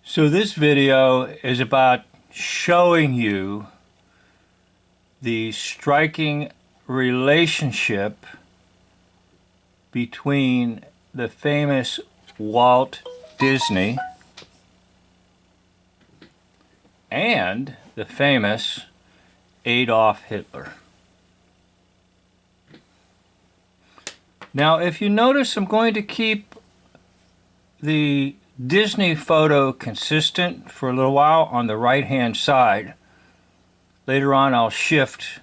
So this video is about showing you the striking relationship between the famous Walt Disney and the famous Adolf Hitler. Now, if you notice, I'm going to keep the Disney photo consistent for a little while on the right-hand side. Later on, I'll shift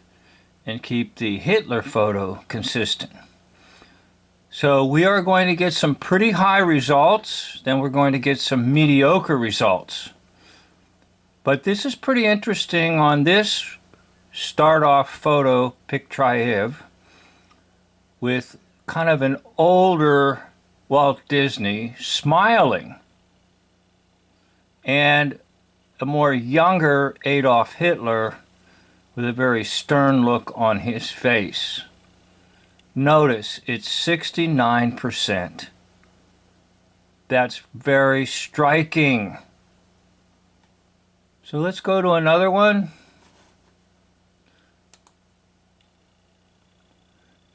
and keep the Hitler photo consistent. So we are going to get some pretty high results, then we're going to get some mediocre results. But this is pretty interesting on this start-off photo picture with kind of an older Walt Disney smiling and a more younger Adolf Hitler with a very stern look on his face. Notice it's 69%. That's very striking. So let's go to another one.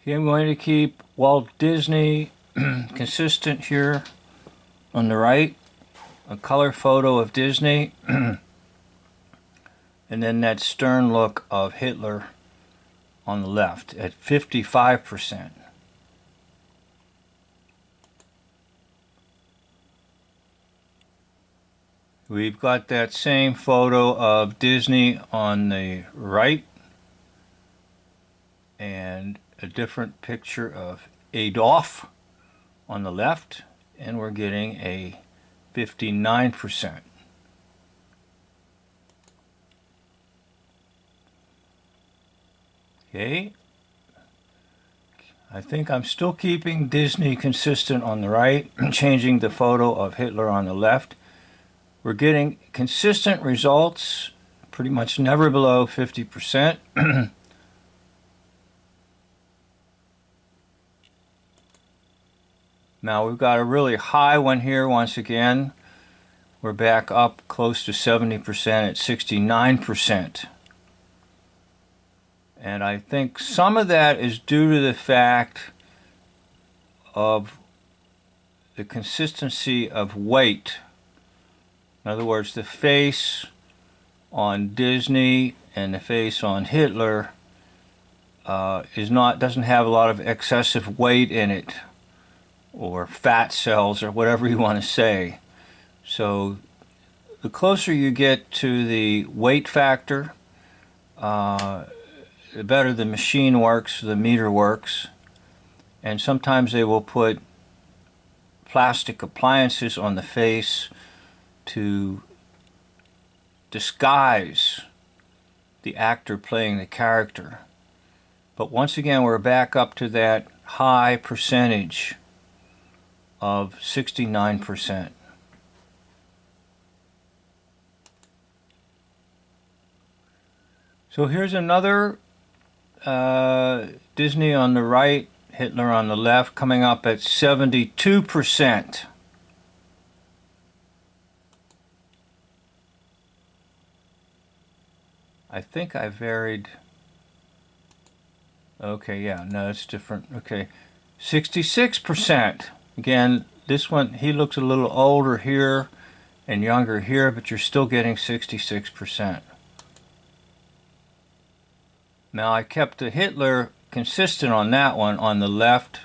Okay, I'm going to keep Walt Disney consistent here on the right. A color photo of Disney. And then that stern look of Hitler on the left at 55%. We've got that same photo of Disney on the right and a different picture of Adolph on the left, and we're getting a 59%. Okay, I think I'm still keeping Disney consistent on the right, changing the photo of Hitler on the left. We're getting consistent results, pretty much never below 50%. Now we've got a really high one here once again. We're back up close to 70% at 69%. And I think some of that is due to the fact of the consistency of weight. In other words, the face on Disney and the face on Hitler doesn't have a lot of excessive weight in it, or fat cells, or whatever you want to say. So the closer you get to the weight factor, the better the machine works, the meter works. And sometimes they will put plastic appliances on the face to disguise the actor playing the character. But once again, we're back up to that high percentage of 69%. So here's another Disney on the right, Hitler on the left, coming up at 72%. I think I varied. Okay, yeah, no, it's different. Okay, 66%. Again, this one, he looks a little older here and younger here, but you're still getting 66%. Now I kept the Hitler consistent on that one on the left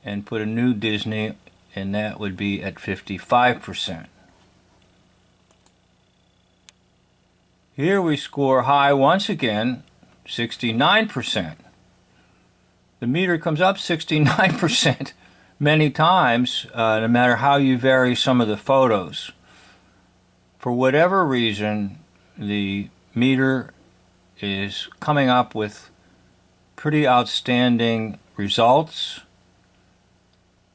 and put a new Disney, and that would be at 55%. Here we score high once again, 69%. The meter comes up 69% many times, no matter how you vary some of the photos. For whatever reason, the meter is coming up with pretty outstanding results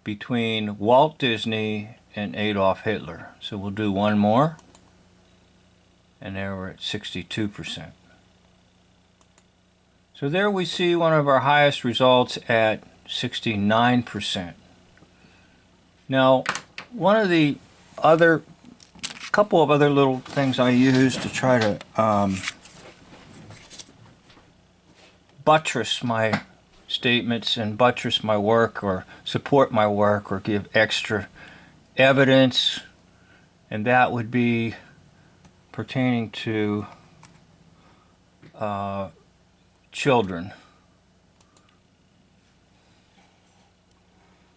between Walt Disney and Adolf Hitler. So we'll do one more, and there we're at 62%. So there we see one of our highest results at 69%. Now, one of the other couple of other little things I use to try to buttress my statements and buttress my work or support my work or give extra evidence, and that would be pertaining to children.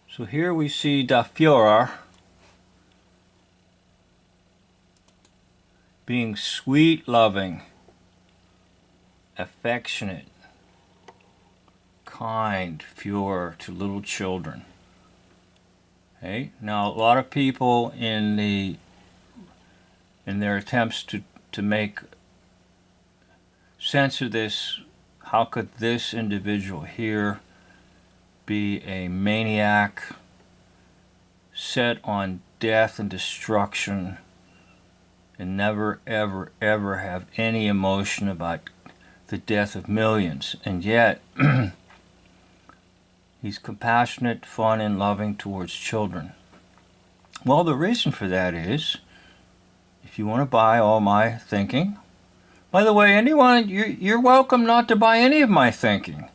So here we see Der Führer being sweet, loving, affectionate, kind, Führer to little children. Okay? Now, a lot of people in their attempts to make sense of this, how could this individual here be a maniac set on death and destruction and never, ever, ever have any emotion about the death of millions, and yet he's compassionate, fun, and loving towards children? Well, the reason for that is, if you want to buy all my thinking, by the way, anyone, you're welcome not to buy any of my thinking.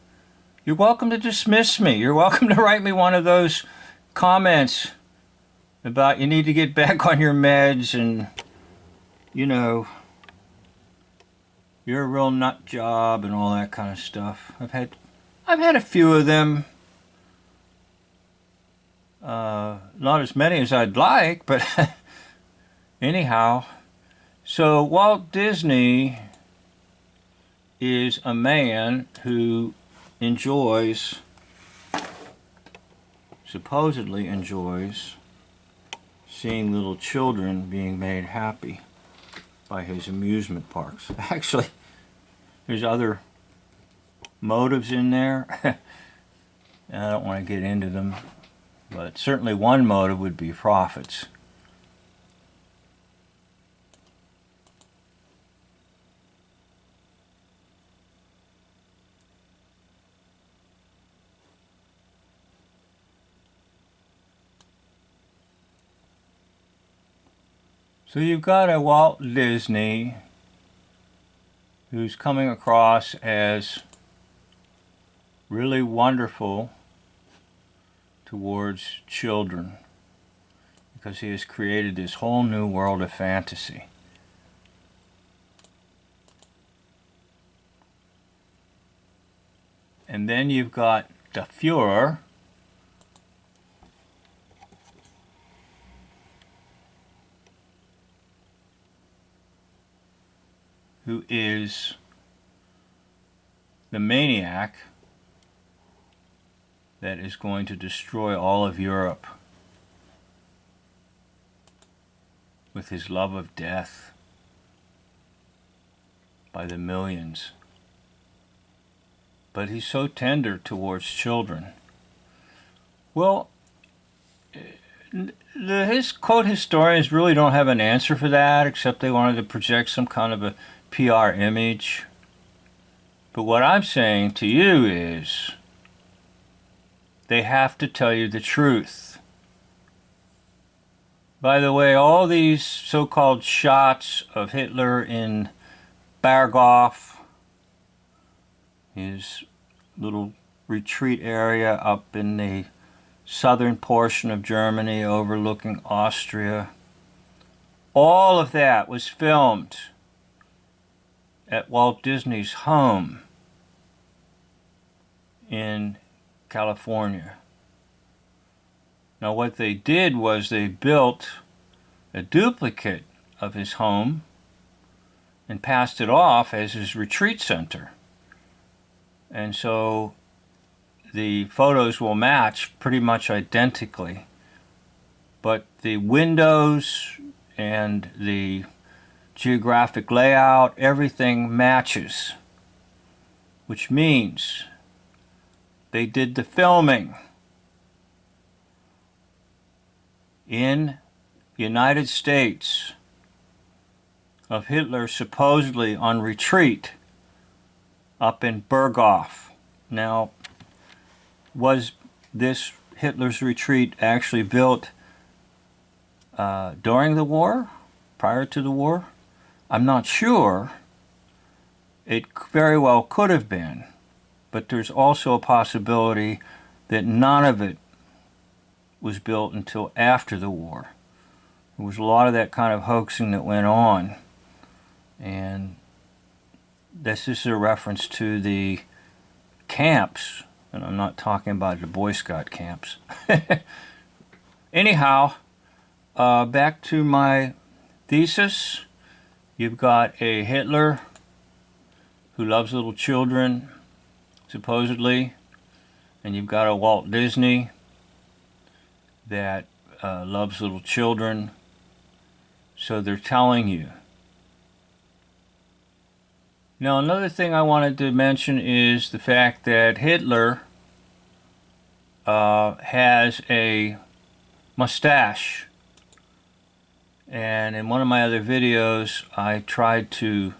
You're welcome to dismiss me. You're welcome to write me one of those comments about you need to get back on your meds and, you know, you're a real nut job and all that kind of stuff. I've had a few of them. Not as many as I'd like, but anyhow. So Walt Disney is a man who supposedly enjoys seeing little children being made happy by his amusement parks. Actually, there's other motives in there. I don't want to get into them, but certainly one motive would be profits. So you've got a Walt Disney who's coming across as really wonderful towards children because he has created this whole new world of fantasy. And then you've got the Führer, who is the maniac that is going to destroy all of Europe with his love of death by the millions. But he's so tender towards children. Well, his quote historians really don't have an answer for that, except they wanted to project some kind of a PR image. But what I'm saying to you is they have to tell you the truth. By the way, all these so-called shots of Hitler in Berghof, his little retreat area up in the southern portion of Germany overlooking Austria, all of that was filmed at Walt Disney's home in California. Now what they did was they built a duplicate of his home and passed it off as his retreat center. And so the photos will match pretty much identically, but the windows and the geographic layout, everything matches, which means they did the filming in the United States of Hitler supposedly on retreat up in Berghof. Now, was this Hitler's retreat actually built during the war? prior to the war? I'm not sure. It very well could have been, but there's also a possibility that none of it was built until after the war. There was a lot of that kind of hoaxing that went on, and this is a reference to the camps, and I'm not talking about the Boy Scout camps. Anyhow, back to my thesis. You've got a Hitler who loves little children, supposedly, and you've got a Walt Disney that loves little children. So they're telling you. Now, another thing I wanted to mention is the fact that Hitler has a mustache. And in one of my other videos, I tried to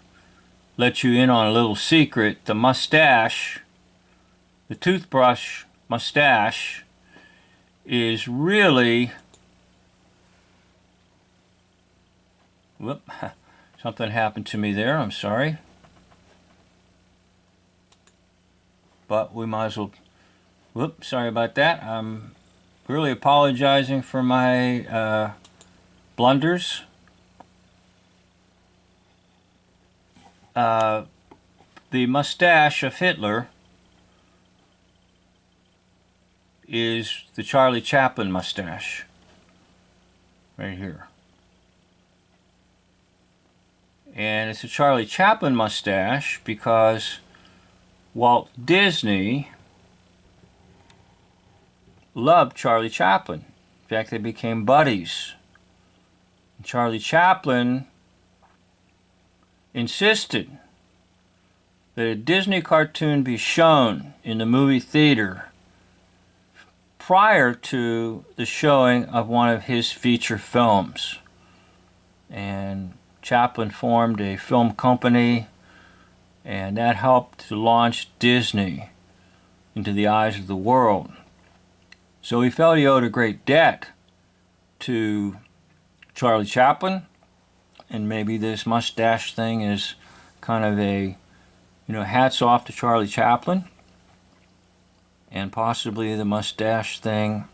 let you in on a little secret. The mustache, the toothbrush mustache, is really... Whoop, something happened to me there, I'm sorry. But we might as well... Whoop, sorry about that. I'm really apologizing for my blunders. The mustache of Hitler is the Charlie Chaplin mustache, right here. And it's a Charlie Chaplin mustache because Walt Disney loved Charlie Chaplin. In fact, they became buddies. And Charlie Chaplin insisted that a Disney cartoon be shown in the movie theater prior to the showing of one of his feature films. And Chaplin formed a film company, and that helped to launch Disney into the eyes of the world. So he felt he owed a great debt to Charlie Chaplin, and maybe this mustache thing is kind of a, hats off to Charlie Chaplin. And possibly the mustache thing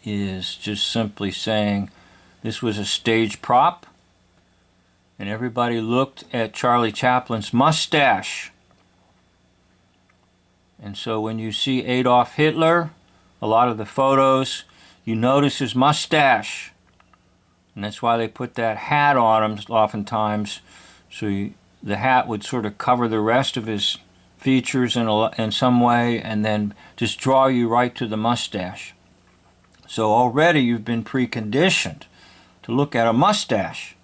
is just simply saying this was a stage prop, and everybody looked at Charlie Chaplin's mustache. And so when you see Adolf Hitler, a lot of the photos, you notice his mustache. And that's why they put that hat on him oftentimes, so the hat would sort of cover the rest of his features in some way, and then just draw you right to the mustache. So already you've been preconditioned to look at a mustache.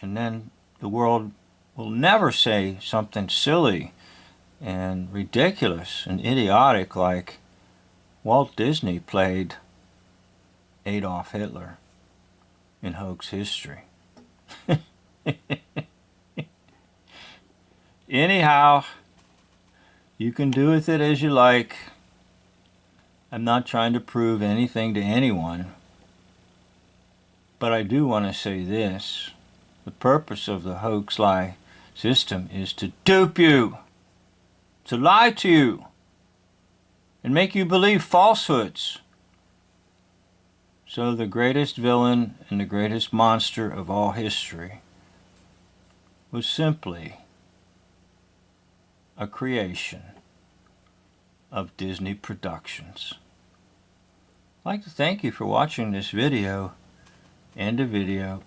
And then the world will never say something silly and ridiculous and idiotic like Walt Disney played Adolf Hitler in hoax history. Anyhow, you can do with it as you like. I'm not trying to prove anything to anyone. But I do want to say this. The purpose of the hoax lie system is to dupe you, to lie to you, and make you believe falsehoods. So the greatest villain and the greatest monster of all history was simply a creation of Disney Productions. I'd like to thank you for watching this video. End of video.